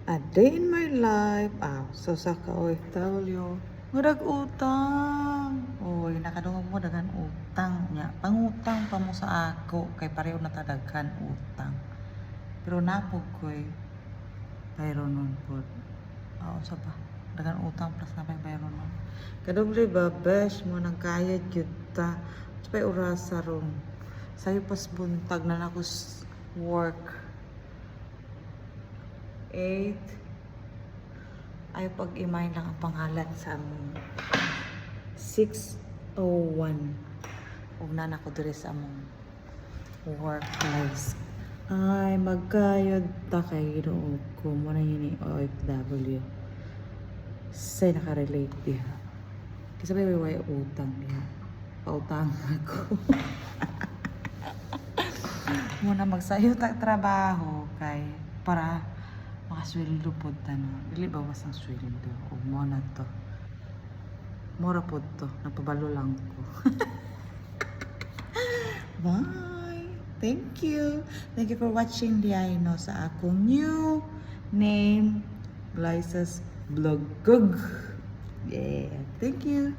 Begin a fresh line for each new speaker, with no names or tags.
A day in my life. So sa ka-OFW. Murag utang. Uy, nakadungog mo dagan utang nya. Pangutang pa mo sa ako kay pareho na tadaghan utang. Pero napog ko'y bayro nun po. Sa pa. Dagan utang plus na pa'y bayro nun. Kadong ba, besh mo nang kayad yun ta. Sa pa'y orasa ron. Sa'yo pas buntag na ako work. 8. Ay pag-imay lang ang pangalan sa among 6:01. Una na ko diri sa among workplace. Ay magkayod ta kay Ginoo ko mo na yun OFW. Say nakarelate diha. Kasi may utang diha. Pautang ako. Muna magsayo ta trabaho kay para makasweldo po ta no. Dili bawas ang sweldo. O mo na to. Mura po to. Napabalo lang ko. Bye! Thank you! Thank you for watching Diayno sa akong new name, Liza's Vlog. Yeah! Thank you!